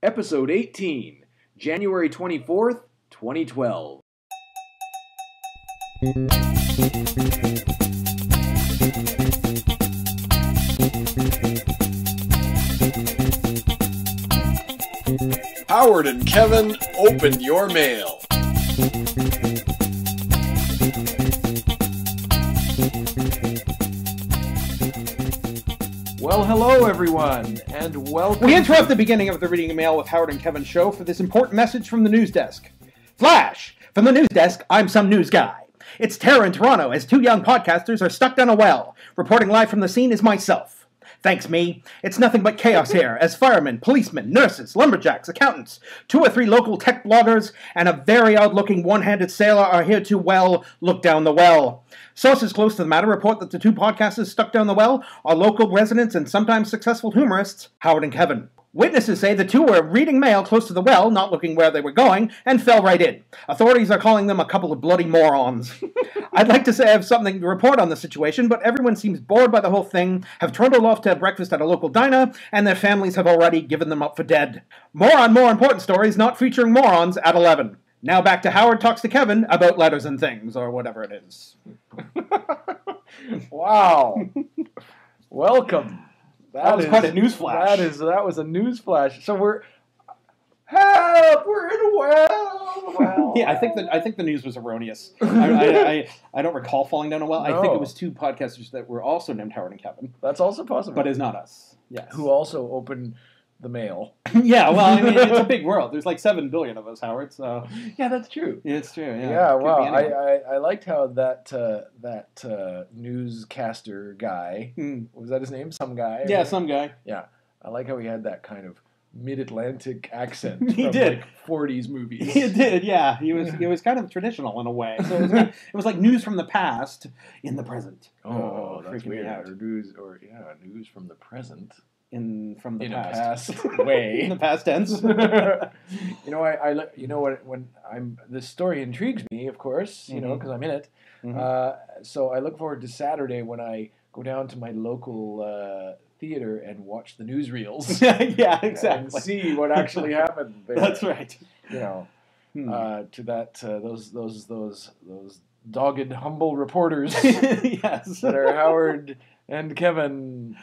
Episode 18, January 24th, 2012. Howard and Kevin opened your mail. Well, hello everyone, and welcome. We interrupt the beginning of the Reading the Mail with Howard and Kevin show for this important message from the news desk. Flash! From the news desk, I'm some news guy. It's terror in Toronto as two young podcasters are stuck down a well. Reporting live from the scene is myself. Thanks, me. It's nothing but chaos here, as firemen, policemen, nurses, lumberjacks, accountants, 2 or 3 local tech bloggers, and a very odd-looking one-handed sailor are here to, well, look down the well. Sources close to the matter report that the 2 podcasters stuck down the well are local residents and sometimes successful humorists, Howard and Kevin. Witnesses say the 2 were reading mail close to the well, not looking where they were going, and fell right in. Authorities are calling them a couple of bloody morons. I'd like to say I have something to report on the situation, but everyone seems bored by the whole thing, have trundled off to have breakfast at a local diner, and their families have already given them up for dead. More on more important stories not featuring morons at 11. Now back to Howard Talks to Kevin about letters and things, or whatever it is. Wow. Welcome. That was quite a newsflash. That was a newsflash. So help! We're in a well. Yeah, I think the news was erroneous. I don't recall falling down a well. No. I think it was 2 podcasters that were also named Howard and Kevin. That's also possible, but it's not us. Yes. Who also opened the mail. Yeah, well, I mean, it's a big world. There's like 7 billion of us, Howard. So yeah, that's true. It's true. Yeah. Yeah. Wow. I liked how that newscaster guy, was that his name? Some guy. Yeah, some guy. Yeah. I like how he had that kind of mid-Atlantic accent. He from did. Like 40s movies. He did. Yeah. He was kind of traditional in a way. So it was like news from the past in the present. Oh, that's weird. Out. News from the present. From the past. A past way. In the past tense. This story intrigues me, of course, because I'm in it. Mm-hmm. So I look forward to Saturday when I go down to my local theater and watch the newsreels. Yeah, exactly. And see what actually happened there. That's right. To those dogged, humble reporters. Yes. That are Howard and Kevin.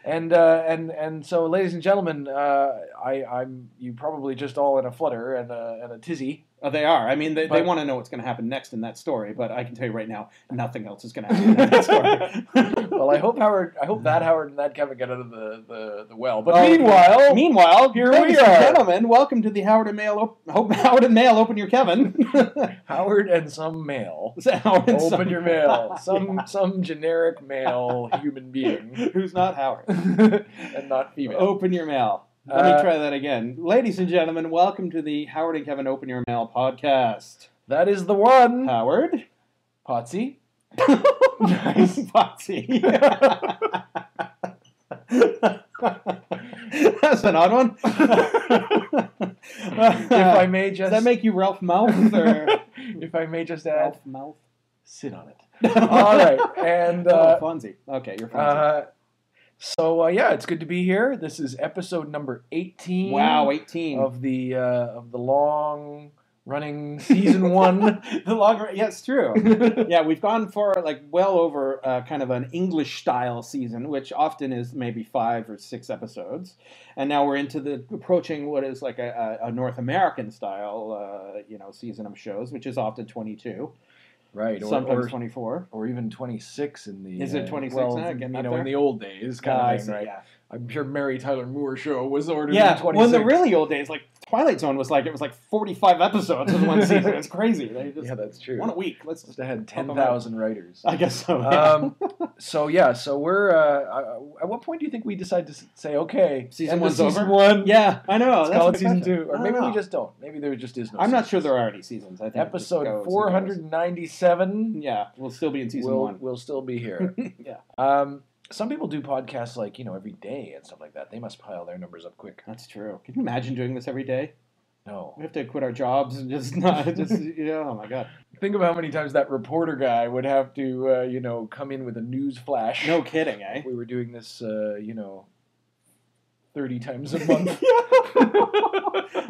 And so, ladies and gentlemen, I'm you probably just all in a flutter and a tizzy. Oh, they are. I mean, they want to know what's going to happen next in that story, but I can tell you right now, nothing else is going to happen in that story. Well, I hope that Howard and that Kevin get out of the well. But meanwhile, here we are, ladies and gentlemen. Welcome to the Howard and Mail. Howard and Mail, open your Kevin. Howard and some mail. Open your mail. Some generic male human being who's not Howard and not female. Open your mail. Let me try that again. Ladies and gentlemen, welcome to the Howard and Kevin Open Your Mail podcast. That is the one. Howard. Potsy. Nice. Potsy. That's an odd one. If I may just... Does that make you Ralph Mouth? Or... If I may just add... Ralph Mouth? Sit on it. All right. And... Fonzie. Okay, you're Fonzie. So it's good to be here. This is episode number 18. Wow, 18 of the long running season 1. Yeah, it's true. Yeah, we've gone for well over kind of an English style season, which often is maybe 5 or 6 episodes, and now we're approaching what is like a North American style season of shows, which is often 22. Right, sometimes 24, or even 26 in the. Is it 26 now? In the old days, kind of thing, right? Yeah. I'm sure Mary Tyler Moore show was ordered in 26. Well, in the really old days, like Twilight Zone was it was 45 episodes in one season. It's crazy. Yeah, that's true. One a week. Let's just had 10,000 writers. I guess so. Yeah. So we're. At what point do you think we decide to say, okay, season 1's over? Season 1. Yeah, I know. Let's call it season 2, or maybe we just don't. Maybe there just is no. I'm not sure there are already seasons. I think episode 497. Yeah, we'll still be in season 1. We'll still be here. Yeah. Some people do podcasts every day and stuff like that. They must pile their numbers up quick. That's true. Can you imagine doing this every day? No. We have to quit our jobs and oh my God. Think of how many times that reporter guy would have to, come in with a news flash. No kidding, eh? If we were doing this, 30 times a month.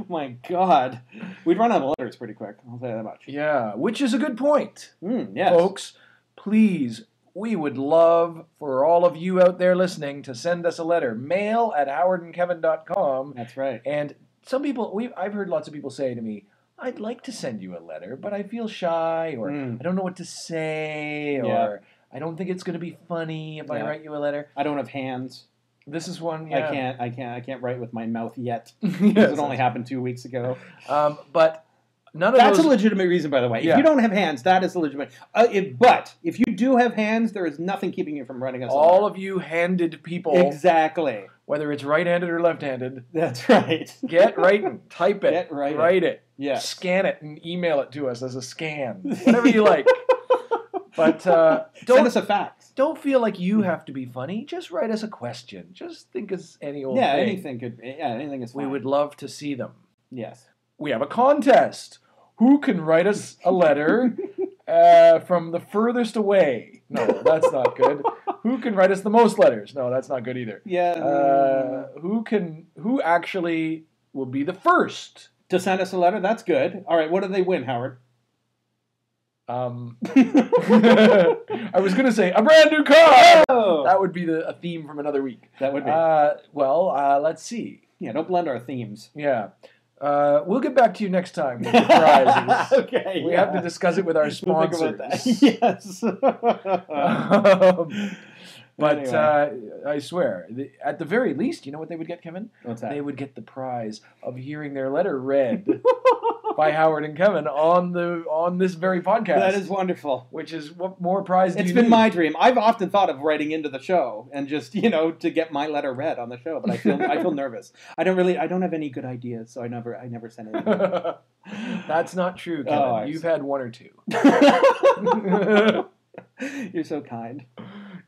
my God. We'd run out of letters pretty quick. I'll say that much. Yeah, which is a good point. Yes. Folks, please, we would love for all of you out there listening to send us a letter. mail@howardandkevin.com. That's right. And some people, I've heard lots of people say to me, I'd like to send you a letter, but I feel shy, or I don't know what to say, or I don't think it's going to be funny if I write you a letter. I don't have hands. This is one. Yeah. I can't write with my mouth yet. Yes. It only happened 2 weeks ago. But none of That's those... a legitimate reason, by the way. Yeah. If you don't have hands, that is a legitimate. But if you do have hands, there is nothing keeping you from writing us. All of you handed people, exactly. Whether it's right-handed or left-handed. That's right. Get writing, type it, Get writing. write it, Scan it, and email it to us as a scan, whatever you like. But send us a fax. Don't feel like you have to be funny. Just write us a question. Just think of any old thing. Anything is fine. We would love to see them. Yes. We have a contest. Who can write us a letter from the furthest away? No, that's not good. Who can write us the most letters? No, that's not good either. Yeah. Who actually will be the first to send us a letter? That's good. All right. What do they win, Howard? I was going to say a brand new car. Oh! That would be a theme from another week. That would be. Let's see. Yeah, don't blend our themes. Yeah. We'll get back to you next time with the prizes. Okay. We have to discuss it with our sponsors. We'll think about that. Yes. But anyway. I swear, at the very least, you know what they would get, Kevin? What's that? They would get the prize of hearing their letter read by Howard and Kevin on this very podcast. That is wonderful. Which is, what more prize do you need? It's been my dream. I've often thought of writing into the show and just, to get my letter read on the show, but I feel nervous. I don't have any good ideas, so I never send anything. That's not true, Kevin. You've had one or two. You're so kind.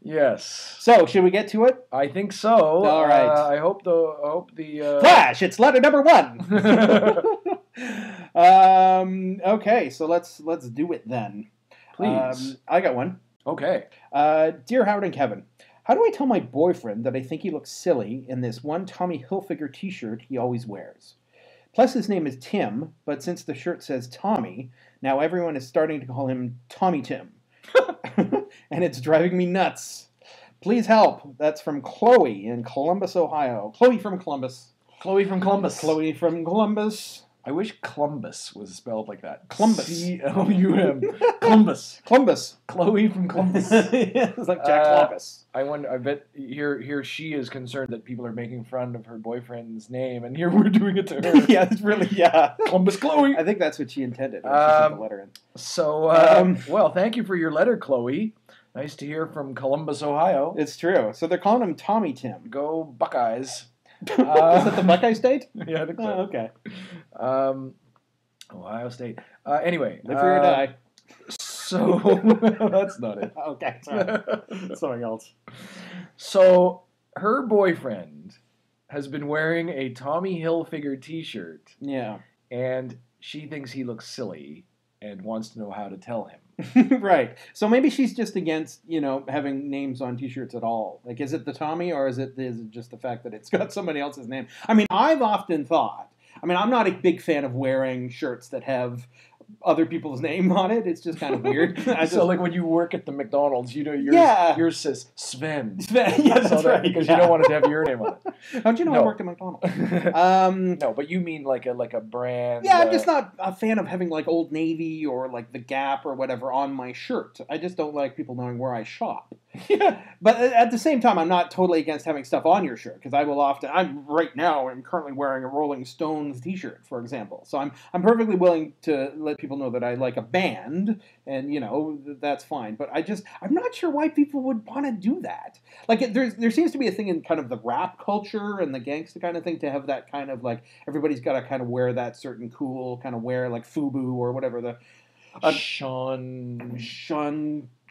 Yes. So, should we get to it? I think so. All right. I hope the Flash! It's letter number 1. Okay, so let's do it then. Please. I got one. Okay. Dear Howard and Kevin, how do I tell my boyfriend that I think he looks silly in this one Tommy Hilfiger t-shirt he always wears? Plus, his name is Tim, but since the shirt says Tommy, now everyone is starting to call him Tommy Tim. And it's driving me nuts. Please help. That's from Chloe in Columbus, Ohio. Chloe from Columbus. Chloe from Columbus. Chloe from Columbus. I wish Columbus was spelled like that. Columbus. C-L-U-M. Columbus. Columbus. Chloe from Columbus. It's like Jack Columbus. I wonder. I bet here she is concerned that people are making fun of her boyfriend's name, and here we're doing it to her. Yeah, it's really Columbus Chloe. I think that's what she intended when she sent the letter in. So, well, thank you for your letter, Chloe. Nice to hear from Columbus, Ohio. It's true. So they're calling him Tommy Tim. Go Buckeyes. Is that the Buckeye State? Yeah, I think so. Oh, okay. Ohio State. Anyway. Live free or die. So, that's not it. Okay, sorry. Something else. So, her boyfriend has been wearing a Tommy Hilfiger t-shirt. Yeah. And she thinks he looks silly and wants to know how to tell him. Right. So maybe she's just against, having names on t-shirts at all. Like, is it the Tommy or is it just the fact that it's got somebody else's name? I mean, I've often thought, I'm not a big fan of wearing shirts that have other people's name on it. It's just kind of weird. So like when you work at the McDonald's, yours says Sven. Sven, yeah, that's right. Because you don't want it to have your name on it. How'd you know I worked at McDonald's? No, but you mean like a brand. Yeah, I'm just not a fan of having like Old Navy or like the Gap or whatever on my shirt. I just don't like people knowing where I shop. Yeah. But at the same time, I'm not totally against having stuff on your shirt because I will often. I'm currently wearing a Rolling Stones t-shirt, for example. So I'm perfectly willing to let people know that I like a band, and that's fine. But I'm not sure why people would want to do that. Like there seems to be a thing in kind of the rap culture and the gangsta kind of thing to have that kind of like everybody's got to kind of wear that certain cool kind of wear like FUBU or whatever the. Sean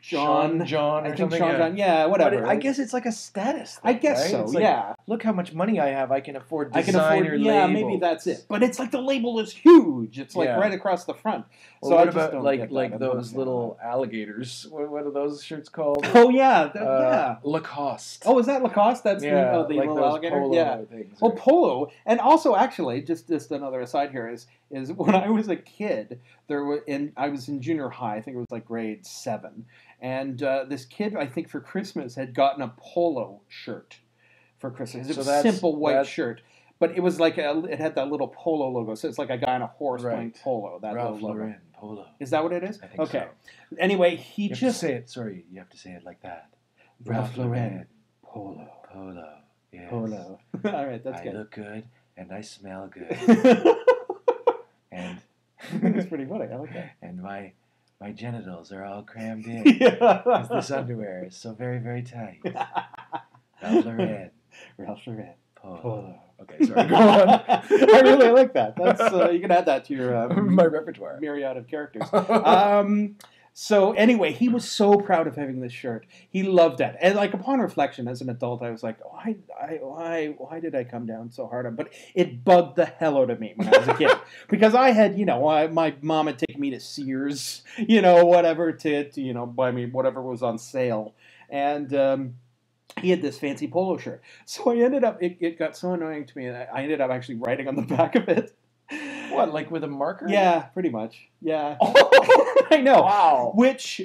John. I think Sean John. Yeah, whatever. But I guess it's like a status thing, I guess right? so, It's like, yeah. Look how much money I have. I can afford designer labels. Yeah, maybe that's it. But it's like the label is huge. It's like right across the front. Or so what about like those little alligators? What are those shirts called? Oh yeah, Lacoste. Oh, is that Lacoste? That's the like little alligator. Polo things. Oh, polo. And also, actually, just another aside here is when I was a kid, I was in junior high. I think it was like grade 7, and this kid, I think for Christmas, had gotten a polo shirt for Christmas. It was a simple white shirt. But it was like it had that little polo logo, so it's like a guy on a horse playing polo. That Ralph little logo. Lauren polo. Is that what it is? I think okay. So. Anyway, you have to say it. Sorry, you have to say it like that. Ralph Lauren polo. Polo. Yes. Polo. All right, that's good. I look good and I smell good. And that's pretty funny. I like that. And my genitals are all crammed in. Because this underwear is so very, very tight. Ralph Lauren. Ralph Lauren. Polo. Okay, sorry. Go on. I really like that. That's you can add that to your my repertoire. Myriad of characters. So anyway, he was so proud of having this shirt. He loved it. And like upon reflection, as an adult, I was like, why did I come down so hard on? But it bugged the hell out of me when I was a kid because I had, my mom had taken me to Sears, whatever to buy me whatever was on sale, and. He had this fancy polo shirt. So I ended up, it got so annoying to me, I ended up actually writing on the back of it. What, like with a marker? Yeah, pretty much. Yeah. I know. Wow. Which,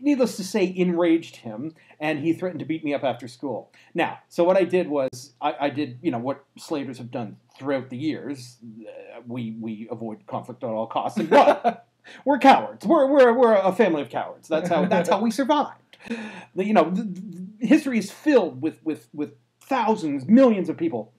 needless to say, enraged him, and he threatened to beat me up after school. Now, so what I did was, I did, what slavers have done throughout the years. We avoid conflict at all costs. And what? We're cowards. We're a family of cowards. That's how we survived. History is filled with thousands, millions of people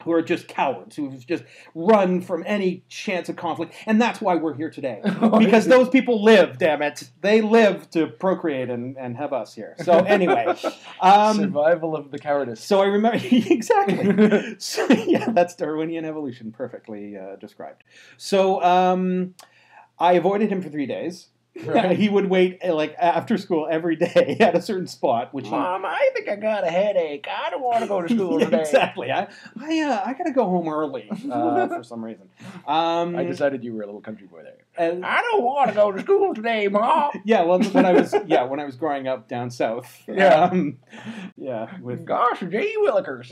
who are just cowards, who've just run from any chance of conflict, and that's why we're here today. Because those people live, damn it. They live to procreate and have us here. So anyway. Survival of the cowardice. So I remember, exactly. So, yeah, that's Darwinian evolution, perfectly described. So I avoided him for 3 days. Right. He would wait after school every day at a certain spot. Mom, I think I got a headache. I don't want to go to school today. Exactly. I got to go home early for some reason. I decided you were a little country boy there. I don't want to go to school today, Mom. Yeah, well, when I was growing up down south. Yeah. With gosh, J. Willikers.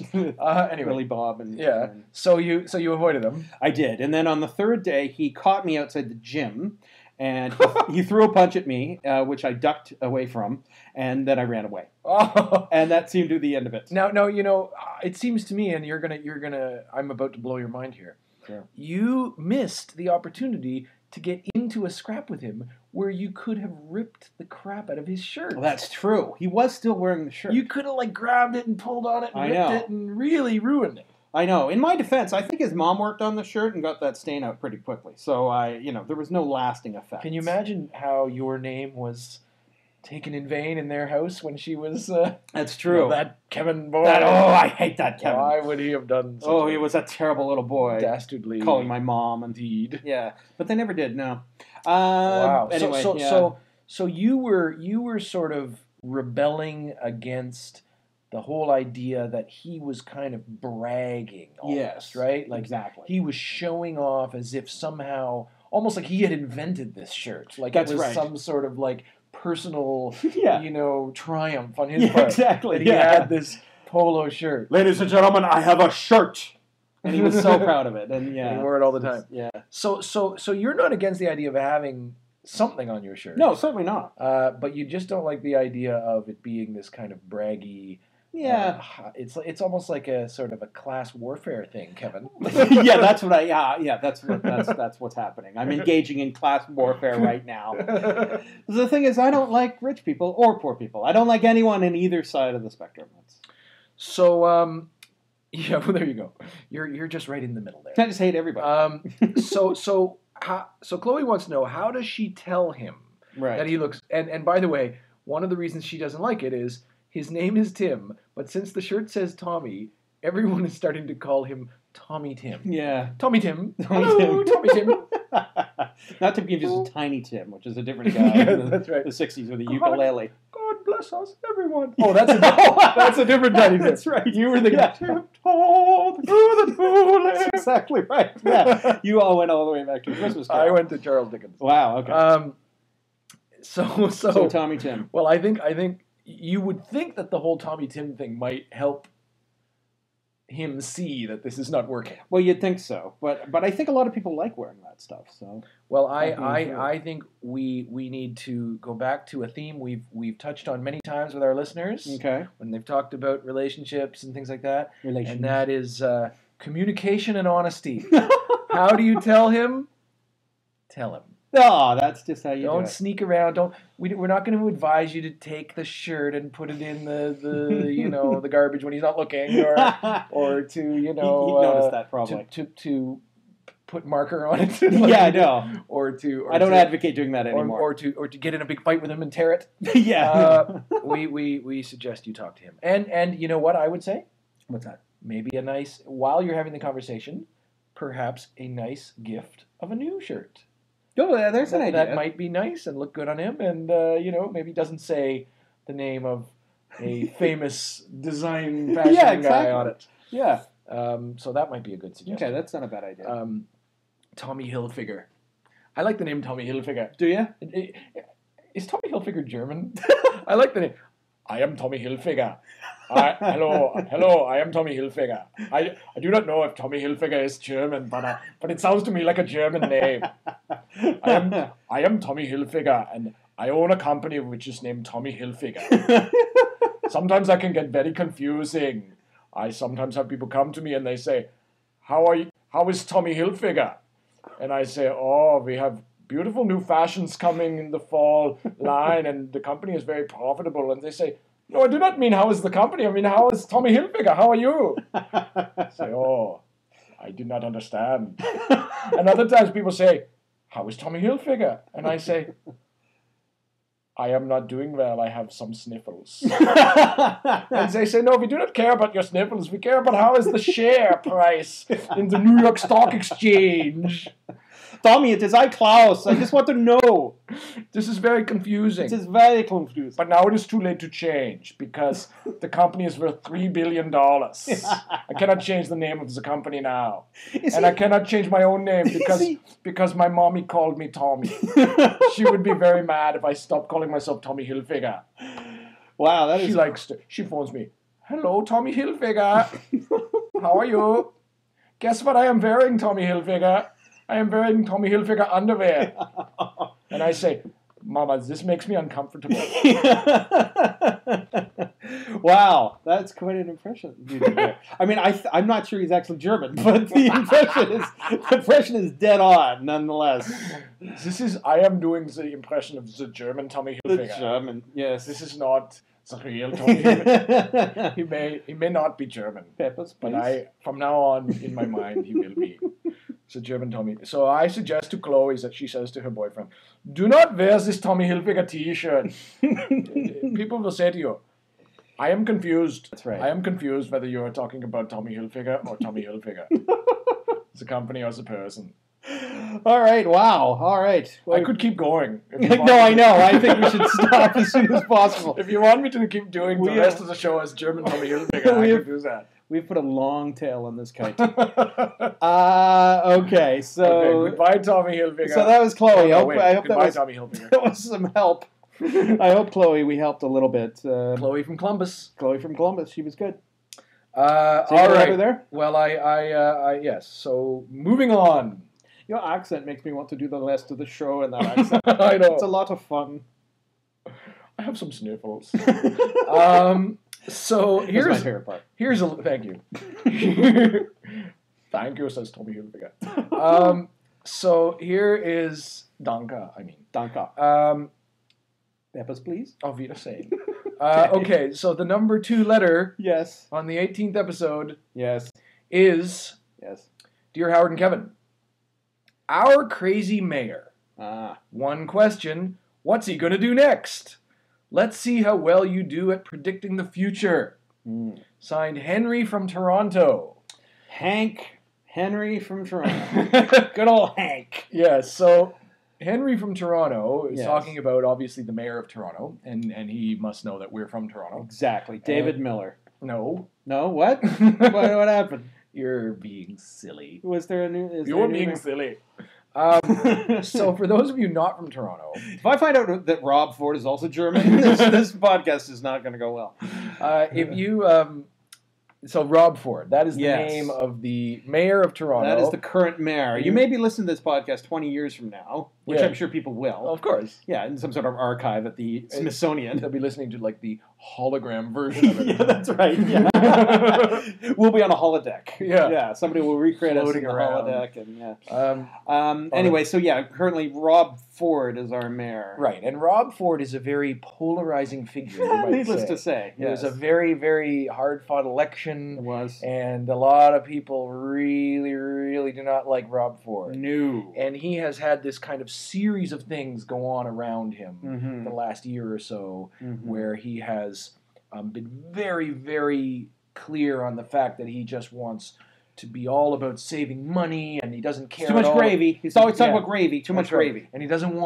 Anyway, Billy Bob and So you avoided him. I did, and then on the third day, he caught me outside the gym. And he threw a punch at me, which I ducked away from, and then I ran away. Oh. And that seemed to be the end of it. Now, it seems to me, and you're gonna. I'm about to blow your mind here. Sure. You missed the opportunity to get into a scrap with him where you could have ripped the crap out of his shirt. Well, that's true. He was still wearing the shirt. You could have grabbed it and pulled on it and ripped it and really ruined it. I know. In my defense, I think his mom worked on the shirt and got that stain out pretty quickly. So there was no lasting effect. Can you imagine how your name was taken in vain in their house when she was... That's true. That Kevin boy. I hate that Kevin. Why would he have done such he was a terrible little boy. Dastardly. Calling my mom. Indeed. Yeah. But they never did, no. Wow. Anyway, so you were sort of rebelling against the whole idea that he was kind of bragging almost, yes, right? Exactly. He was showing off as if somehow, almost like he had invented this shirt. Like That's it was right. some sort of personal, triumph on his part. Yeah, exactly. That he had this polo shirt. Ladies and gentlemen, I have a shirt. And he was so proud of it. And and he wore it all the time. Yeah. So you're not against the idea of having something on your shirt. No, certainly not. But you just don't like the idea of it being this kind of braggy... Yeah, it's almost like a sort of a class warfare thing, Kevin. Yeah, that's what that's what's happening. I'm engaging in class warfare right now. The thing is, I don't like rich people or poor people. I don't like anyone in either side of the spectrum. So, well, there you go. You're just right in the middle there. I just hate everybody. So Chloe wants to know, how does she tell him that he looks? And by the way, one of the reasons she doesn't like it is, his name is Tim, but since the shirt says Tommy, everyone is starting to call him Tommy Tim. Yeah. Tommy Tim. Hello, Tommy Tim. Not to be confused with Tiny Tim, which is a different guy. That's right. The 60s with a ukulele. God bless us, everyone. Oh, that's a different Tiny Tim. That's right. You were the Tiptoed through the tulips. That's exactly right. Yeah. You all went all the way back to Christmas Carol. I went to Charles Dickens. Wow, okay. So Tommy Tim. Well, I think you would think that the whole Tommy Tim thing might help him see that this is not working. Well, you'd think so, but I think a lot of people like wearing that stuff. So, well, I think we need to go back to a theme we've touched on many times with our listeners. Okay, when they've talked about relationships and things like that, and that is communication and honesty. How do you tell him? Tell him. Oh, that's just how you don't do it. Sneak around. We're not going to advise you to take the shirt and put it in the the garbage when he's not looking, or to he'd notice that probably to put marker on it. Yeah, I know. Or I don't advocate doing that anymore. Or to get in a big fight with him and tear it. Yeah. We suggest you talk to him. And you know what I would say? What's that? Maybe a nice, while you're having the conversation, perhaps a nice gift of a new shirt. Oh, there's an idea. That might be nice and look good on him, and maybe doesn't say the name of a famous design fashion guy on it. Yeah. So that might be a good suggestion. Okay, that's not a bad idea. Tommy Hilfiger. I like the name Tommy Hilfiger. Do you? Is Tommy Hilfiger German? I like the name. I am Tommy Hilfiger. Hello, I am Tommy Hilfiger. I do not know if Tommy Hilfiger is German, but it sounds to me like a German name. I am Tommy Hilfiger, and I own a company which is named Tommy Hilfiger. Sometimes I can get very confusing. I sometimes have people come to me and they say, How is Tommy Hilfiger? And I say, oh, we have beautiful new fashions coming in the fall line, and the company is very profitable. And they say, no, I do not mean how is the company. I mean, how is Tommy Hilfiger? How are you? I say, oh, I do not understand. And other times people say, how is Tommy Hilfiger? And I say, I am not doing well. I have some sniffles. And they say, no, we do not care about your sniffles. We care about how is the share price in the New York Stock Exchange. Tommy, it is I, Klaus. I just want to know. This is very confusing. It is very confusing. But now it is too late to change because the company is worth $3 billion. I cannot change the name of the company now. I cannot change my own name because my mommy called me Tommy. She would be very mad if I stopped calling myself Tommy Hilfiger. Wow, that is... She phones me. Hello, Tommy Hilfiger. How are you? Guess what I am wearing, Tommy Hilfiger? I am wearing Tommy Hilfiger underwear. And I say, Mama, this makes me uncomfortable. Wow, that's quite an impression. I mean, I'm not sure he's actually German, but the impression is dead on, nonetheless. I am doing the impression of the German Tommy Hilfiger. The German, yes. This is not the real Tommy Hilfiger. He may not be German. Peppers, please. But from now on, in my mind, he will be. It's a German Tommy. So I suggest to Chloe that she says to her boyfriend, do not wear this Tommy Hilfiger t-shirt. People will say to you, I am confused. That's right. I am confused whether you are talking about Tommy Hilfiger or Tommy Hilfiger. The company or the person. All right, wow. All right. Well, I could keep going. No, I know. I think we should stop as soon as possible. If you want me to keep doing the rest of the show as German Tommy Hilfiger, I could do that. We've put a long tail on this kite. Okay, so... Okay, goodbye, Tommy Hilfiger. So that was Chloe. I hope goodbye, Tommy Hilfiger. That was some help. I hope, Chloe, we helped a little bit. Chloe from Columbus. Chloe from Columbus. She was good. All right. There? Well, yes. So, moving on. Your accent makes me want to do the rest of the show in that accent. I know. It's a lot of fun. I have some sniffles. So here's my favorite part. Thank you. Thank you, says Tommy Hilfiger. So here is Danke. Peppers, please. Auf Wiedersehen. Okay, so the number 2 letter. Yes. On the 18th episode. Yes. Is. Yes. Dear Howard and Kevin, our crazy mayor. One question: what's he gonna do next? Let's see how well you do at predicting the future. Signed, Henry from Toronto. Henry from Toronto. Good old Hank. Yeah, so Henry from Toronto is talking about, obviously, the mayor of Toronto, and he must know that we're from Toronto. Exactly. David Miller. No. No? What? what happened? You're being silly. Was there a new... You're being silly. So for those of you not from Toronto... If I find out that Rob Ford is also German, this podcast is not going to go well. If you... So Rob Ford, that is the name of the mayor of Toronto. That is the current mayor. You may be listening to this podcast 20 years from now, which I'm sure people will. Of course. Yeah, in some sort of archive at the Smithsonian. They'll be listening to like the hologram version of it. Yeah, that's right. Yeah. We'll be on a holodeck. Yeah, somebody will recreate us in the holodeck. And, anyway, so currently Rob Ford is our mayor. Right, and Rob Ford is a very polarizing figure, you might Needless to say. It was a very, very hard-fought election. It was. And a lot of people really, really do not like Rob Ford. No. And he has had this kind of series of things go on around him the last year or so, where he has been very, very clear on the fact that he just wants to be all about saving money, and he doesn't care. Too much gravy. He's always talking about gravy. Too much gravy, and he doesn't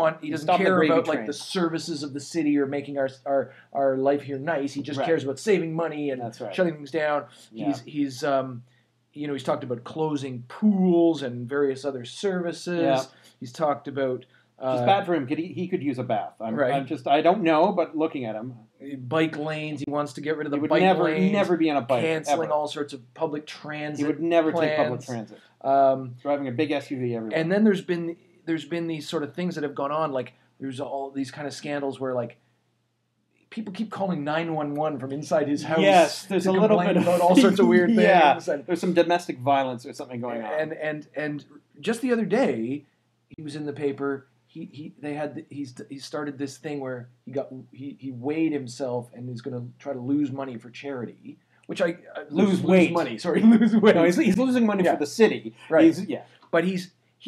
care about like the services of the city or making our life here nice. He just cares about saving money and shutting things down. Yeah. He's talked about closing pools and various other services. Yeah. He's talked about. It's bad for him. He could use a bath. I don't know, but looking at him. Bike lanes. He wants to get rid of the bike lanes. He would never be on a bike. Canceling all sorts of public transit. He would never take public transit. Driving a big SUV everywhere. And then there's been these sort of things that have gone on. Like there's all these kind of scandals where like people keep calling 911 from inside his house. Yes, there's a little bit about all sorts of weird things. Yeah, there's some domestic violence or something going on. And just the other day, he was in the paper. He started this thing where he weighed himself and is going to try to lose money for charity, which lose money. Sorry, lose weight. No, he's losing money for the city, right? But he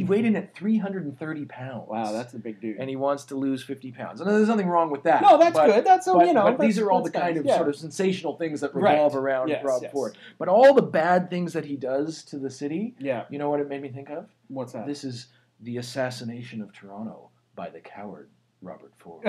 weighed in at 330 pounds. Wow, that's a big dude. And he wants to lose 50 pounds. And there's nothing wrong with that. No, that's good. But these are all the kind of sort of sensational things that revolve around Rob Ford. But all the bad things that he does to the city. Yeah. You know what it made me think of? What's that? This is The Assassination of Toronto by the coward Robert Ford.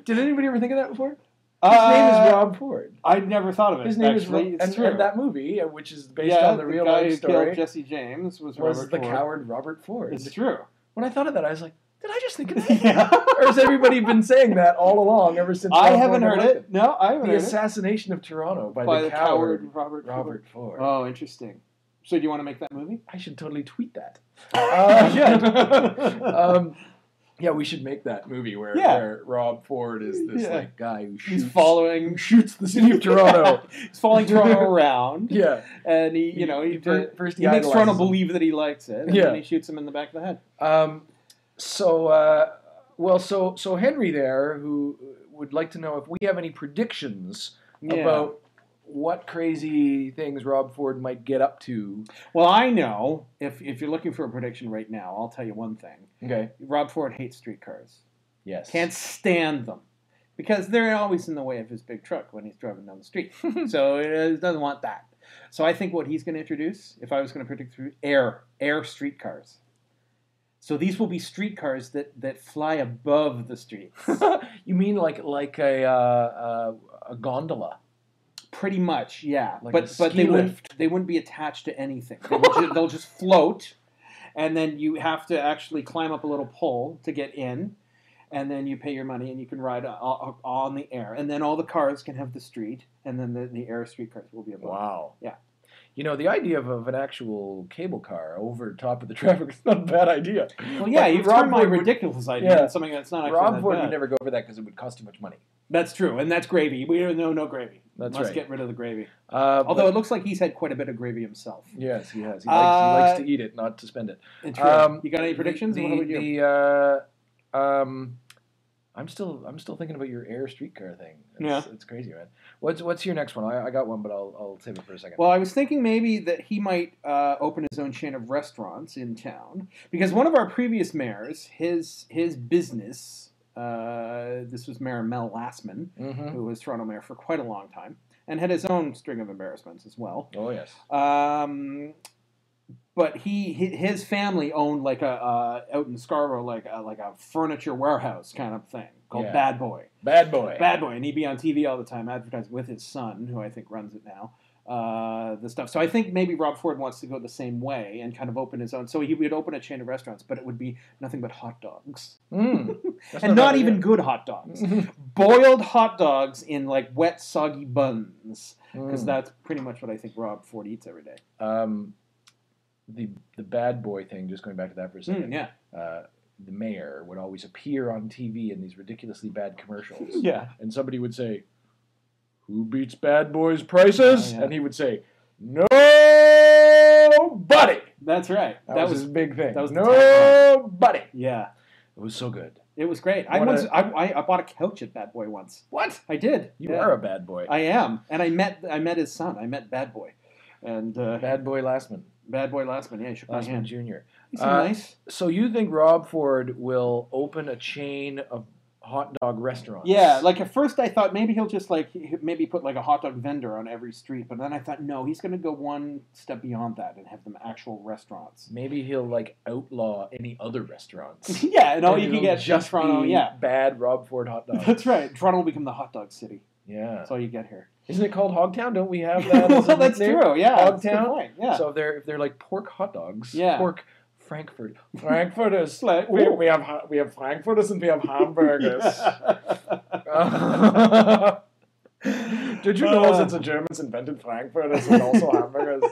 Did anybody ever think of that before? His name is Rob Ford. I'd never thought of it. His name is and that movie, which is based on the real life story. Who killed Jesse James was Robert Ford. The coward Robert Ford. It's true. When I thought of that, I was like, did I just think of that? Or has everybody been saying that all along ever since? I haven't heard it. No, I haven't heard it. The Assassination of Toronto by the coward Robert Ford. Oh, interesting. So do you want to make that movie? I should totally tweet that. Yeah, we should make that movie where Rob Ford is this like guy who shoots the city of Toronto. He's following Toronto around. Yeah, and he makes Toronto believe that he likes it. And then he shoots him in the back of the head. So Henry there, who would like to know if we have any predictions about what crazy things Rob Ford might get up to. Well, I know, if you're looking for a prediction right now, I'll tell you one thing. Okay. Rob Ford hates streetcars. Yes. Can't stand them. Because they're always in the way of his big truck when he's driving down the street. So he doesn't want that. So I think what he's going to introduce, if I was going to predict through, air streetcars. So these will be streetcars that fly above the streets. You mean like a gondola? Pretty much, yeah. Like but they wouldn't be attached to anything. They'll just float, and then you have to actually climb up a little pole to get in, and then you pay your money and you can ride on the air. And then all the cars can have the street, and then the air streetcars will be above. Wow. Yeah. You know, the idea of an actual cable car over top of the traffic is not a bad idea. Well, yeah, you've turned my ridiculous idea into something that's not actually Rob Ford would never go for that because it would cost too much money. That's true, and that's gravy. We don't know no gravy. Let's get rid of the gravy. Although it looks like he's had quite a bit of gravy himself. Yes, he has. He likes to eat it, not to spend it. True. You got any predictions? What would you? I'm still thinking about your air streetcar thing. Yeah, it's crazy, man. What's your next one? I got one, but I'll save it for a second. Well, I was thinking maybe that he might open his own chain of restaurants in town because one of our previous mayors, his business. This was Mayor Mel Lassman, who was Toronto mayor for quite a long time, and had his own string of embarrassments as well. Oh yes. but his family owned like a out in Scarborough like a furniture warehouse kind of thing called Bad Boy. Bad Boy, and he'd be on TV all the time advertising with his son, who I think runs it now. The stuff. So I think maybe Rob Ford wants to go the same way and kind of open his own. So he would open a chain of restaurants, but it would be nothing but hot dogs. And not even good hot dogs. Boiled hot dogs in like wet, soggy buns. Because that's pretty much what I think Rob Ford eats every day. The Bad Boy thing, just going back to that for a second. The mayor would always appear on TV in these ridiculously bad commercials. And somebody would say, "Who beats Bad Boy's prices?" And he would say, "Nobody." That's right. That was his big thing. That was nobody. Yeah. It was so good. It was great. I bought a couch at Bad Boy once. What? I did. You are a bad boy. I am. And I met his son. I met Bad Boy. And Bad Boy Lastman. Bad Boy Lastman, yeah, Lastman Jr. He's nice. So you think Rob Ford will open a chain of hot dog restaurants? Yeah, like at first I thought maybe he'll just maybe put like a hot dog vendor on every street, but then I thought no, he's going to go one step beyond that and have them actual restaurants. Maybe he'll like outlaw any other restaurants. And all you can get just Toronto, bad Rob Ford hot dogs. That's right. Toronto will become the hot dog city. Yeah, that's all you get here. Isn't it called Hogtown? Don't we have that? Well, that's true. Yeah, Hogtown. Yeah. So if they're like pork hot dogs, pork Frankfurters. we have Frankfurters and we have hamburgers. Did you know since the Germans invented Frankfurters and also hamburgers?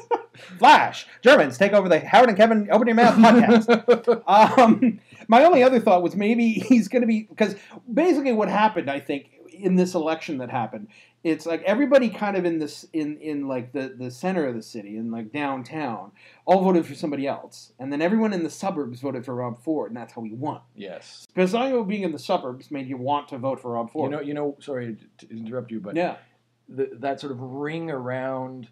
Flash! Germans take over the Howard and Kevin Open Your Mouth podcast. My only other thought was maybe he's going to be, because basically what happened, I think, in this election that happened, it's like everybody kind of in this in like the center of the city and like downtown all voted for somebody else, and then everyone in the suburbs voted for Rob Ford, and that's how he won. Yes, because I know being in the suburbs made you want to vote for Rob Ford. You know. Sorry to interrupt you, but that sort of ring around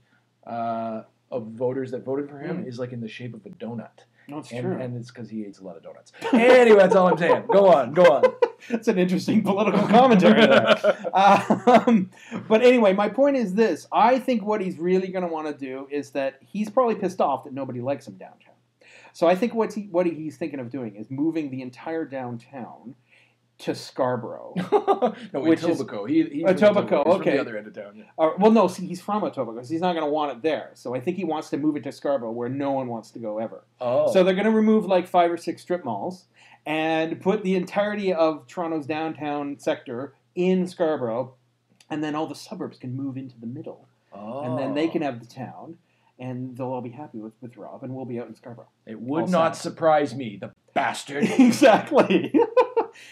of voters that voted for him is like in the shape of a donut. No, it's true. And it's because he eats a lot of donuts. Anyway, that's all I'm saying. Go on. That's an interesting political commentary there. But anyway, my point is this. I think what he's really going to want to do is that he's probably pissed off that nobody likes him downtown. So I think what he's thinking of doing is moving the entire downtown to Scarborough. Etobicoke. He's Etobicoke, okay. From the other end of town. Yeah. Well, no, see, he's from Etobicoke, so he's not going to want it there. So I think he wants to move it to Scarborough, where no one wants to go ever. Oh. So they're going to remove like 5 or 6 strip malls and put the entirety of Toronto's downtown sector in Scarborough, and then all the suburbs can move into the middle. Oh. And then they can have the town, and they'll all be happy with Rob, and we'll be out in Scarborough. It would not surprise me, the bastard. Exactly.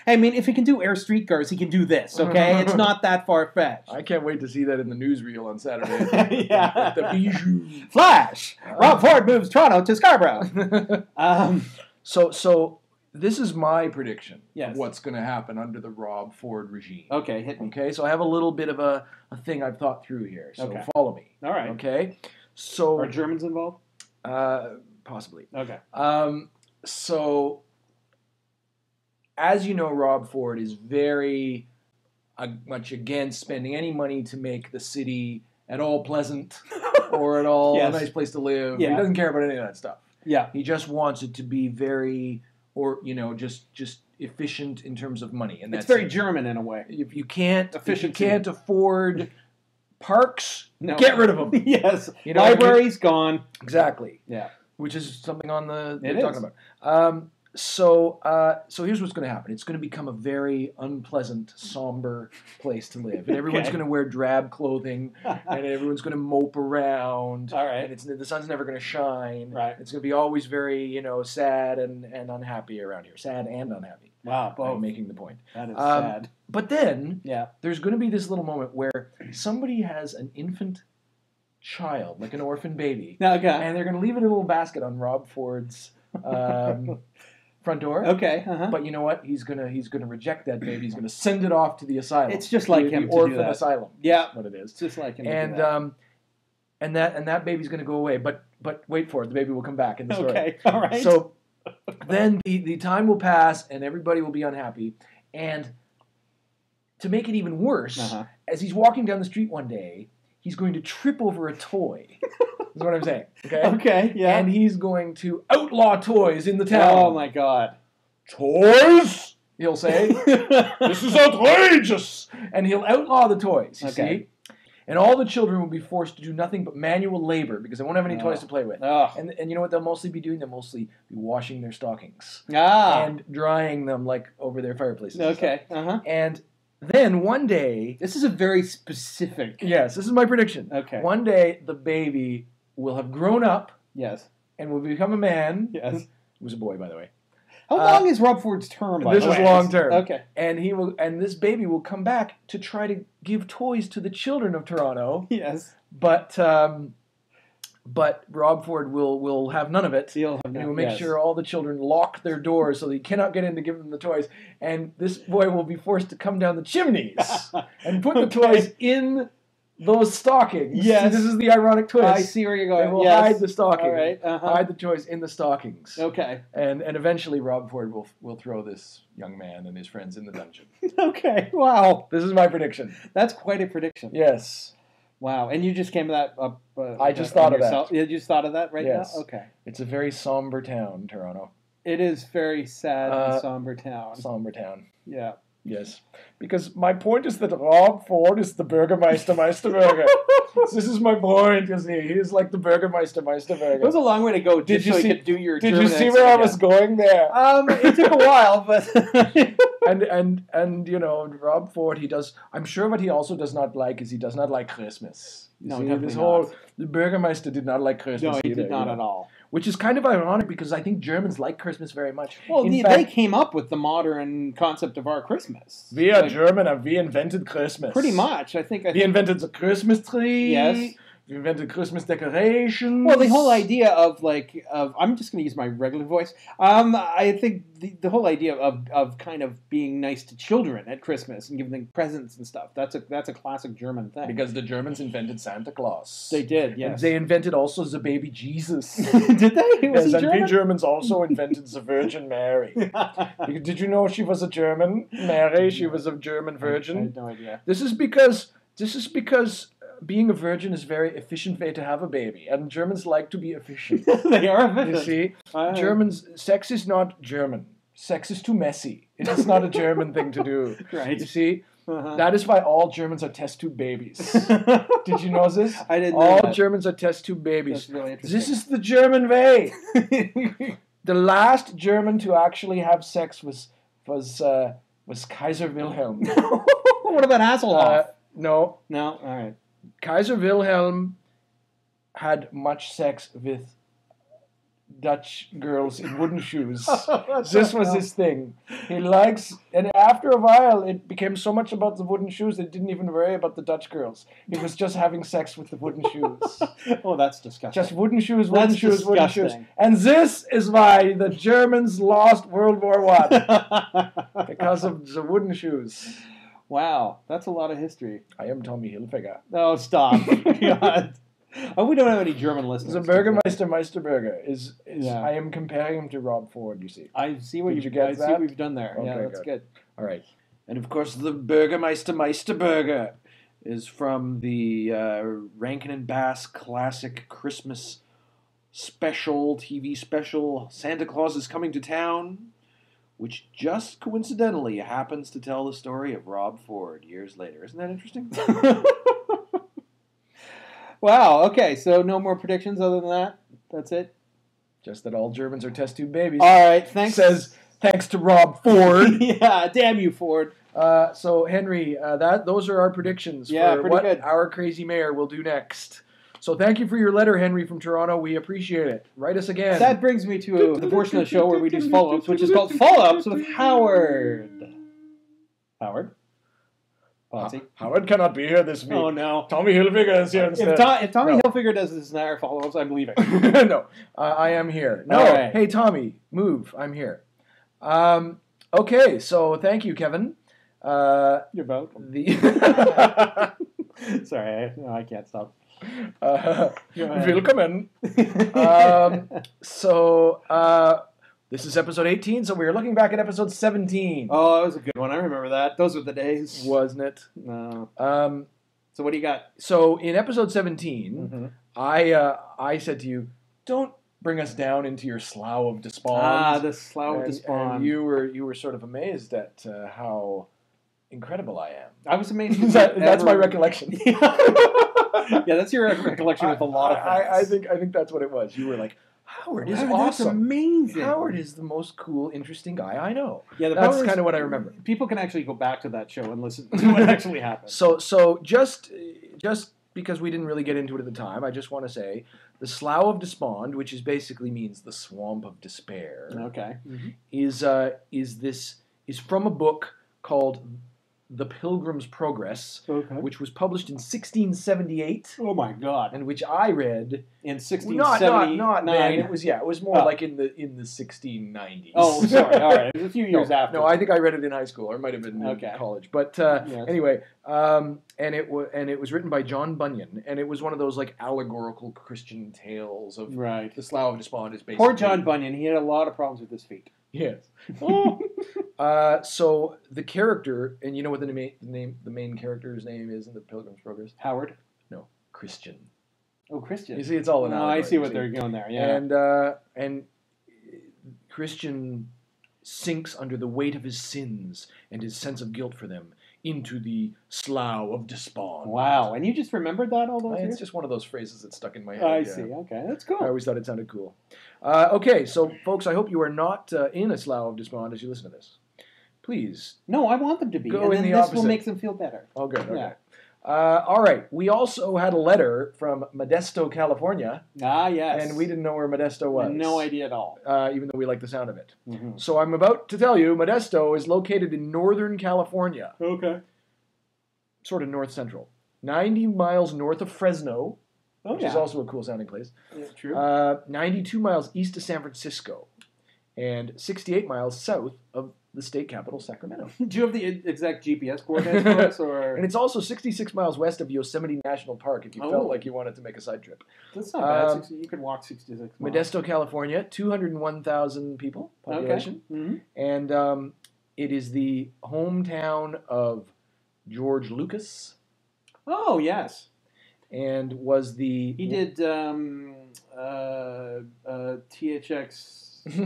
I mean, if he can do air streetcars, he can do this, okay? It's not that far-fetched. I can't wait to see that in the newsreel on Saturday. Yeah. The bijou. Flash! Rob Ford moves Toronto to Scarborough. So this is my prediction of what's going to happen under the Rob Ford regime. Okay, hit me. Okay, so I have a little bit of a thing I've thought through here. So follow me. All right. Okay. So are Germans involved? Possibly. Okay. So, as you know, Rob Ford is very much against spending any money to make the city at all pleasant or at all a nice place to live. Yeah. He doesn't care about any of that stuff. Yeah. He just wants it to be very, just efficient in terms of money. And it's very German in a way. If you can't afford parks, get rid of them. Yes. Libraries gone. Exactly. Yeah. Which is something on the they're talking about. So here's what's going to happen. It's going to become a very unpleasant, somber place to live, and everyone's going to wear drab clothing, and everyone's going to mope around. All right. And the sun's never going to shine. Right. It's going to be always very, sad and unhappy around here. Sad and unhappy. Wow. Both. I'm making the point. That is sad. But then, yeah, there's going to be this little moment where somebody has an infant child, like an orphan baby, and they're going to leave it in a little basket on Rob Ford's front door. Okay. But you know what? He's gonna reject that baby. He's gonna send it off to the asylum. It's just like him the orphan to do that. asylum. Yeah, what it is. It's just like him. And that baby's gonna go away. But wait for it. The baby will come back in the story. Okay. All right. So then the time will pass and everybody will be unhappy. And to make it even worse, as he's walking down the street one day, he's going to trip over a toy. Is what I'm saying. Okay. Okay. Yeah. And he's going to outlaw toys in the town. Oh my God. Toys? He'll say. This is outrageous. And he'll outlaw the toys. You see? And all the children will be forced to do nothing but manual labor because they won't have any toys to play with. And you know what they'll mostly be doing? They'll mostly be washing their stockings. And drying them like over their fireplaces. Okay. And then one day... This is a very specific... Yes, this is my prediction. Okay. One day the baby will have grown up. Yes. And will become a man. Yes. He was a boy, by the way. How long is Rob Ford's term? This is long term. Okay. And this baby will come back to try to give toys to the children of Toronto. Yes. But Rob Ford will have none of it. He will make sure all the children lock their doors so they cannot get in to give them the toys. And this boy will be forced to come down the chimneys and put the toys in those stockings. Yes. See, this is the ironic twist. I see where you're going. They will hide the stockings. All right. Hide the toys in the stockings. Okay. And eventually Rob Ford will throw this young man and his friends in the dungeon. Okay. Wow. This is my prediction. That's quite a prediction. Yes. Wow. And you just came to that up. I just thought of yourself. that. You just thought of that right yes. now? Okay. It's a very somber town, Toronto. It is very sad and somber town. Somber town. Yeah. Yes. Because my point is that Rob Ford is the Meisterburger. This is my point, you see. He is like the Meisterburger. It was a long way to go just so you could do your Did you see where I was going there? It took a while, but... and you know, Rob Ford, he does... I'm sure what he also does not like is he does not like Christmas. No, definitely not. The Burgermeister did not like Christmas No, he either, did not at all. Which is kind of ironic because I think Germans like Christmas very much. Well, they came up with the modern concept of our Christmas. We are German and we invented Christmas. Pretty much. I think we invented the Christmas tree. Yes. We invented Christmas decorations. Well, the whole idea of I'm just going to use my regular voice. I think the whole idea of kind of being nice to children at Christmas and giving them presents and stuff. That's a classic German thing. Because the Germans invented Santa Claus. They did, yes. And they invented also the baby Jesus. Did they? Was he and German? we Germans also invented the Virgin Mary. Did you know she was a German? Mary, she was a German virgin. I had no idea. This is because being a virgin is a very efficient way to have a baby, and Germans like to be efficient. They are efficient. You see, Germans, sex is not German. Sex is too messy. It is not a German thing to do. Right. You see, that is why all Germans are test tube babies. Did you know this? I didn't know all that. Germans are test tube babies. That's really interesting. This is the German way. The last German to actually have sex was Kaiser Wilhelm. What about Hasselhoff? No. No? All right. Kaiser Wilhelm had much sex with Dutch girls in wooden shoes. This was his thing. He likes, and after a while, it became so much about the wooden shoes that he didn't even worry about the Dutch girls. He was just having sex with the wooden shoes. Oh, that's disgusting. Just wooden shoes, wooden shoes. And this is why the Germans lost World War I. Because of the wooden shoes. Wow, that's a lot of history. I am Tommy Hilfiger. Oh, stop. God. Oh, we don't have any German listeners. The Meisterburger is I am comparing him to Rob Ford, you see. I see what you get see what you've done there. Okay, yeah, that's good. All right. And of course, the Meisterburger is from the Rankin and Bass classic Christmas special, TV special, Santa Claus is Coming to Town, which just coincidentally happens to tell the story of Rob Ford years later. Isn't that interesting? Wow, okay, so no more predictions other than that? That's it? Just that all Germans are test tube babies. All right, thanks. Says, thanks to Rob Ford. Yeah, damn you, Ford. So, Henry, those are our predictions for what good. Our crazy mayor will do next. So thank you for your letter, Henry, from Toronto. We appreciate it. Write us again. That brings me to the portion of the show where we do follow-ups, which is called Follow-Ups with Howard. Howard? Howard cannot be here this week. Oh, no. Tommy Hilfiger is here instead. If Tommy Hilfiger does this in our follow-ups, I'm leaving. No, I am here. No, right. Hey, Tommy, move. I'm here. Okay, so thank you, Kevin. You're welcome. Sorry, I can't stop. Willkommen. This is episode 18, so we are looking back at episode 17. Oh, that was a good one. I remember that. Those were the days. Wasn't it? No. So what do you got? So in episode 17, I said to you, don't bring us down into your slough of despond. The slough of despond. And you were sort of amazed at how incredible I am. I was amazed. That's my recollection. Yeah, that's your recollection with a lot of things. I think that's what it was. You were like, Howard is awesome. That's amazing. Howard is the most cool, interesting guy I know. Yeah, that's kind of what I remember. People can actually go back to that show and listen to what actually happened. So just because we didn't really get into it at the time, I just want to say the Slough of Despond, which basically means the swamp of despair. Okay. is from a book called The Pilgrim's Progress, which was published in 1678. Oh my God! And which I read in 1679. Not then. It was more like in the 1690s. Oh, sorry. All right, it was a few years after. No, I think I read it in high school, or it might have been in college. But anyway, and it was written by John Bunyan, and it was one of those like allegorical Christian tales of the Slough of Despond is basically. Poor John Bunyan. He had a lot of problems with his feet. Yes. So the character, and you know what the main character's name is in the Pilgrim's Progress? Howard? No, Christian. Oh, Christian. You see, it's all an allegory. I see what they're going there. Yeah. And Christian sinks under the weight of his sins and his sense of guilt for them into the Slough of Despond. Wow, and you just remembered that all those years? It's just one of those phrases that stuck in my head. I see, okay, that's cool. I always thought it sounded cool. Okay, so folks, I hope you are not in a Slough of Despond as you listen to this. Please. No, I want them to be, go and in then the this opposite. will make them feel better. Oh, good, okay. Yeah. All right, we also had a letter from Modesto, California. Ah, yes. And we didn't know where Modesto was. No idea at all. Even though we like the sound of it. Mm-hmm. So I'm about to tell you, Modesto is located in Northern California. Okay. Sort of north central. 90 miles north of Fresno, which is also a cool sounding place. Yeah, true. 92 miles east of San Francisco. And 68 miles south of the state capital, Sacramento. Do you have the exact GPS coordinates for us? Or? And it's also 66 miles west of Yosemite National Park if you felt like you wanted to make a side trip. That's not bad. You could walk 66 miles. Modesto, California, 201,000 people population. Okay. Mm-hmm. And it is the hometown of George Lucas. Oh, yes. And was the... He did THX...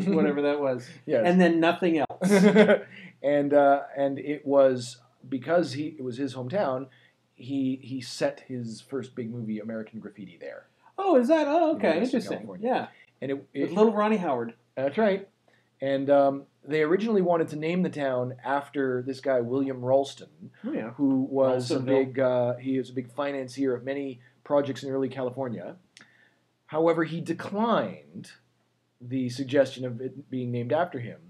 whatever that was. Yes. And then nothing else. And it was because it was his hometown, he set his first big movie, American Graffiti, there. Oh, is that? Oh, okay. Interesting. California. Yeah. And with little Ronnie Howard. That's right. And they originally wanted to name the town after this guy, William Ralston, who was a big financier of many projects in early California. However, he declined the suggestion of it being named after him,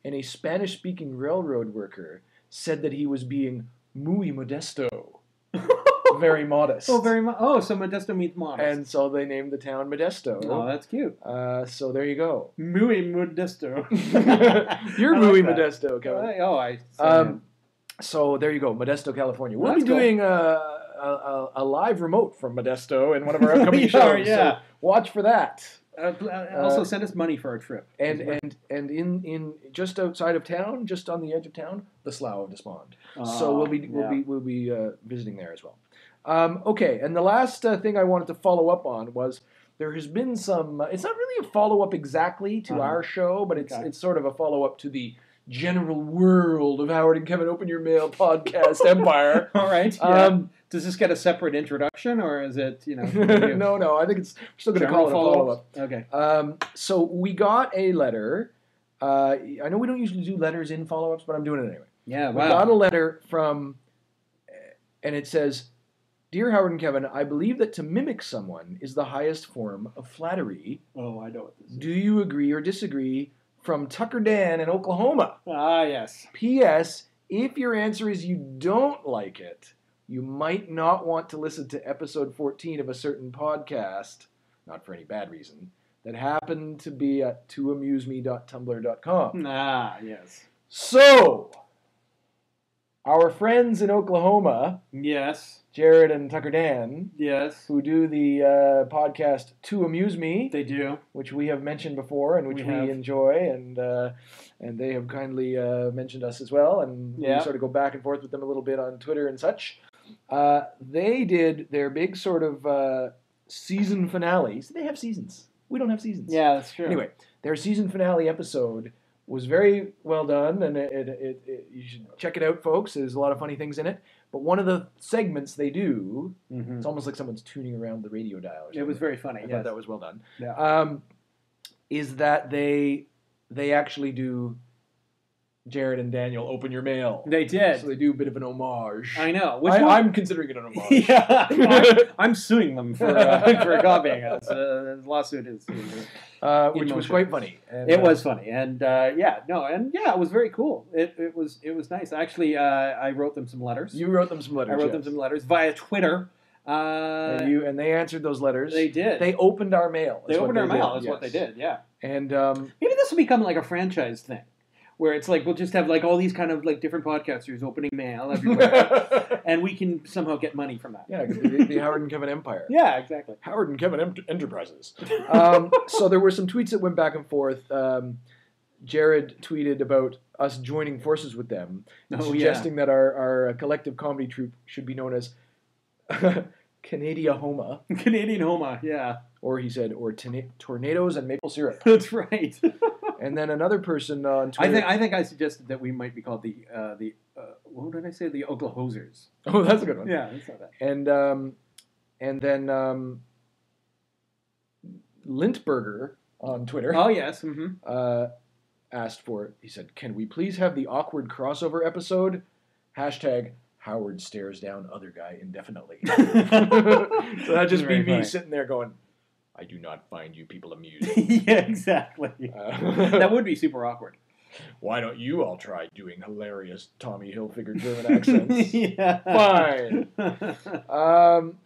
and a Spanish-speaking railroad worker said that he was being muy modesto, very modest. Oh, so Modesto means modest. And so they named the town Modesto. Oh, that's cute. So there you go. Muy modesto. You're muy modesto, Kevin. So there you go, Modesto, California. We'll be doing a live remote from Modesto in one of our upcoming shows. So watch for that. Also, send us money for our trip. And in just outside of town, just on the edge of town, the Slough of Despond. So we'll be visiting there as well. Okay, and the last thing I wanted to follow up on was there has been some. It's not really a follow up exactly to our show, but it's sort of a follow up to the general world of Howard and Kevin Open Your Mail podcast empire. All right. Yeah. Does this get a separate introduction, or is it, No, I think we're still going to call it a follow-up. Okay. So we got a letter. I know we don't usually do letters in follow-ups, but I'm doing it anyway. Yeah, wow. We got a letter from, and it says, Dear Howard and Kevin, I believe that to mimic someone is the highest form of flattery. Oh, I know what this is. Do you agree or disagree? From Tucker Dan in Oklahoma. Ah, yes. P.S. If your answer is you don't like it, you might not want to listen to episode 14 of a certain podcast, not for any bad reason, that happened to be at toamuseme.tumblr.com. Ah, yes. So, our friends in Oklahoma, yes, Jared and Tucker Dan, yes, who do the podcast To Amuse Me, they do, which we have mentioned before and which we enjoy, and they have kindly mentioned us as well, and we sort of go back and forth with them a little bit on Twitter and such. They did their big sort of season finale. So they have seasons. We don't have seasons. Yeah, that's true. Anyway, their season finale episode was very well done, and you should check it out, folks. There's a lot of funny things in it. But one of the segments they do, it's almost like someone's tuning around the radio dial. It was very funny. I thought that was well done. Yeah. Is that they actually do Jared and Daniel open your mail. They did. So they do a bit of an homage. I know. I'm considering it an homage. Yeah, I'm suing them for copying us. The lawsuit is which was quite funny. And, it was funny, and it was very cool. It was nice. Actually, I wrote them some letters. You wrote them some letters. I wrote them some letters via Twitter. And they answered those letters. They did. They opened our mail. They opened our mail. That's what they did. Yeah. And maybe this will become like a franchise thing, where it's like we'll just have like all these kind of like different podcasters opening mail everywhere, and we can somehow get money from that. Yeah, the Howard and Kevin empire. Yeah, exactly. Howard and Kevin Enterprises. So there were some tweets that went back and forth. Jared tweeted about us joining forces with them, suggesting that our collective comedy troupe should be known as Canadian Homa. Canadian Homa, yeah. Or he said, tornadoes and maple syrup. That's right. And then another person on Twitter. I think I suggested that we might be called the what did I say? The Oklahosers. Oh, that's a good one. Yeah, that's not bad. And then Lintberger on Twitter. Oh yes. Asked for it. He said, "Can we please have the awkward crossover episode? #. Howard stares down other guy indefinitely." So that'd just be me sitting there going, "I do not find you people amusing." Yeah, exactly. That would be super awkward. Why don't you all try doing hilarious Tommy Hilfiger German accents? Yeah. Fine.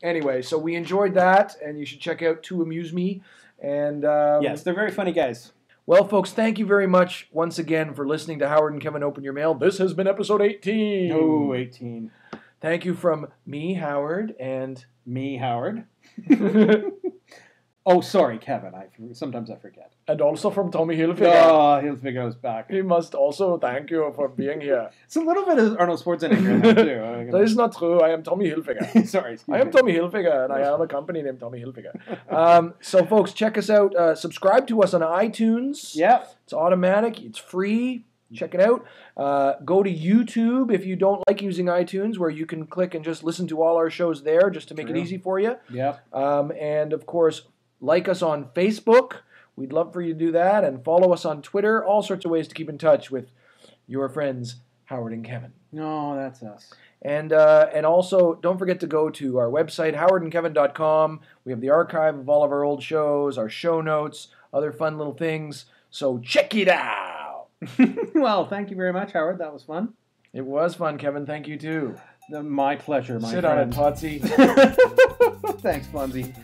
Anyway, so we enjoyed that, and you should check out To Amuse Me. And yes, they're very funny guys. Well, folks, thank you very much once again for listening to Howard and Kevin Open Your Mail. This has been episode 18. Oh, 18. Thank you from me, Howard, and... Me, Howard. Oh, sorry, Kevin. Sometimes I forget. And also from Tommy Hilfiger. Oh, Hilfiger is back. He must also thank you for being here. It's a little bit of Arnold Schwarzenegger in there, too. That is not true. I am Tommy Hilfiger. Sorry. I am Tommy Hilfiger, and I have a company named Tommy Hilfiger. So, folks, check us out. Subscribe to us on iTunes. Yeah. It's automatic. It's free. Check it out. Go to YouTube if you don't like using iTunes, where you can click and just listen to all our shows there, just to make it easy for you. Yeah. And, of course, like us on Facebook. We'd love for you to do that. And follow us on Twitter. All sorts of ways to keep in touch with your friends, Howard and Kevin. No, that's us. And also, don't forget to go to our website, HowardandKevin.com. We have the archive of all of our old shows, our show notes, other fun little things. So check it out. Well, thank you very much, Howard. That was fun. It was fun, Kevin. Thank you, too. My pleasure, my friend. Sit on it, Potsy. Thanks, Fonzie.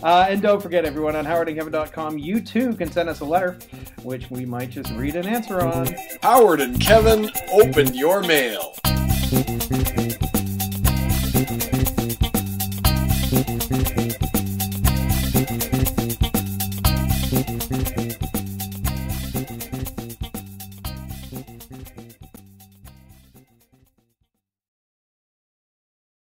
And don't forget, everyone, on HowardandKevin.com, you too can send us a letter, which we might just read and answer on. Howard and Kevin, open your mail.